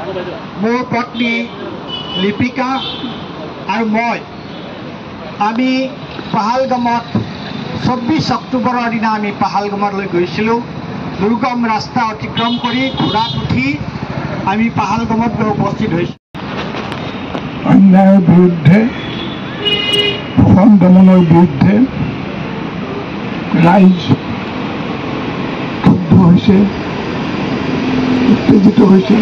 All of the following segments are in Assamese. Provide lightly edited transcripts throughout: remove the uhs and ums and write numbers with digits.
মোৰ পত্নী লিপিকা আৰু মই আমি পাহালগামত 24 অক্টোবৰৰ দিনা আমি পাহালগামলৈ গৈছিলোঁ। দুৰ্গম ৰাস্তা অতিক্ৰম কৰি ঘোঁৰাত উঠি আমি পাহালগামত গৈ উপস্থিত হৈছোঁ। অন্যায়ৰ বিৰুদ্ধে, শোষণ দমনৰ বিৰুদ্ধে ৰাইজ ক্ষুব্ধ হৈছে, উত্তেজিত হৈছে।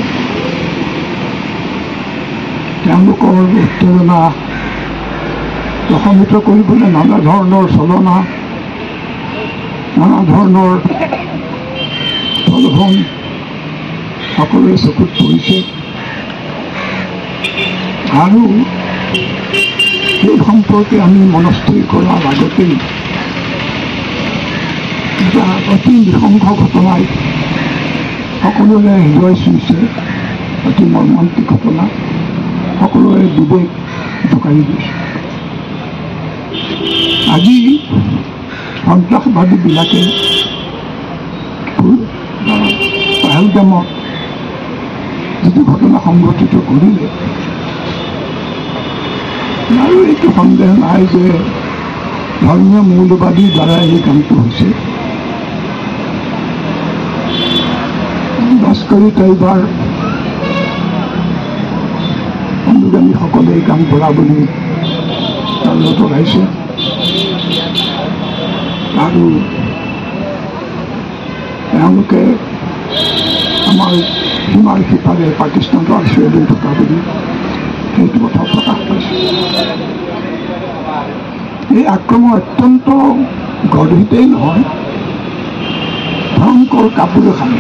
তেওঁলোকৰ উত্তেজনা প্ৰশমিত কৰিবলৈ নানা ধৰণৰ চলনা, নানা ধৰণৰ প্ৰলোভন সকলোৰে চকুত পৰিছে। আৰু সেই সম্পৰ্কে আমি মনস্থিৰ কৰাৰ আগতেই এটা অতি নৃশংস ঘটনাই সকলোৰে হৃদয় চুইছে। অতি মৰ্মান্তিক ঘটনা, সকলোৰে বিবেক জোকাৰি গৈছে। আজি সন্ত্ৰাসবাদীবিলাকে পাহালগামত যিটো ঘটনা সংঘটিত কৰিলে, আৰু এইটো সন্দেহ নাই যে ধৰ্মীয় মৌলবাদীৰ দ্বাৰা এই কামটো হৈছে। লস্কৰী তৈবাৰ অনুগামীসকলে এই কাম কৰা বুলি তেওঁলোক লগাইছে। আৰু তেওঁলোকে আমাৰ সীমাৰ সিপাৰে পাকিস্তানৰ আশ্ৰয় লৈ থকা বুলি সেইটো কথা প্ৰকাশ পাইছে। এই আক্ৰমণ অত্যন্ত গৰ্হিতেই নহয়, ভয়ংকৰ কাপুৰুষালি।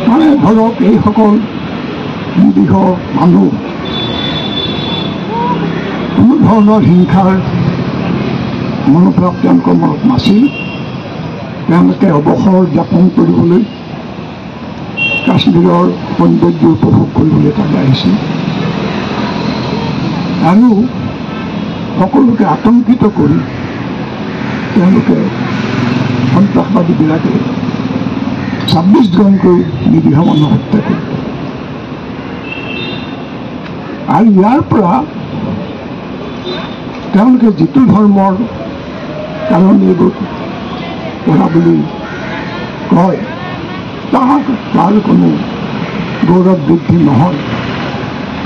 মানে ধৰক এইসকল নিৰীহ মানুহ কোনো ধৰণৰ হিংসাৰ মনোভাৱ তেওঁলোকৰ মনত নাছিল। তেওঁলোকে অৱসৰ যাপন কৰিবলৈ, কাশ্মীৰৰ সৌন্দৰ্য উপভোগ কৰিবলৈ তালৈ আহিছিল। আৰু সকলোকে আতংকিত কৰি তেওঁলোকে সন্ত্ৰাসবাদীবিলাকে 26 জনকৈ নিৰীহ মানুহ হত্যা কৰে। আৰু ইয়াৰ পৰা তেওঁলোকে যিটো ধৰ্মৰ কাৰণ এইবোৰ কৰা বুলি কয়, তাৰ কোনো গৌৰৱ বৃদ্ধি নহয়।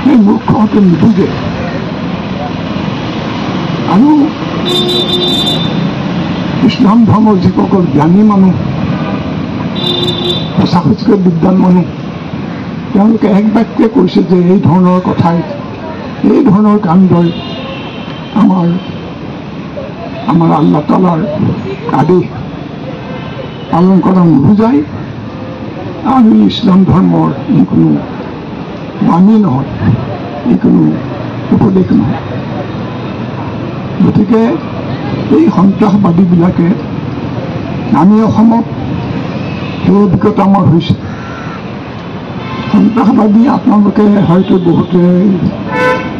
সেই মূৰ্খহঁতে নুবুজে। আৰু ইছলাম ধৰ্মৰ যিসকল জ্ঞানী মানুহ, সঁচাসঁচিকৈ বিদ্বান মানুহ, তেওঁলোকে এক বাক্যে কৈছে যে এই ধৰণৰ কথাই, এই ধৰণৰ কাণ্ডই আমাৰ আল্লাহ তাআলাৰ আদেশ পালন কৰা নুবুজায়। আৰু ইছলাম ধৰ্মৰ ই কোনো বাণী নহয়, ই কোনো উপদেশ নহয়। গতিকে এই সন্ত্ৰাসবাদীবিলাকে, আমি অসমত সেই অভিজ্ঞতা আমাৰ হৈছে। সন্ত্ৰাসবাদী আপোনালোকে হয়তো বহুতে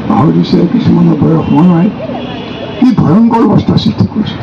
পাহৰিছে, কিছুমানৰ বয়স হোৱা নাই, কি ভয়ংকৰ অৱস্থা সৃষ্টি কৰিছে।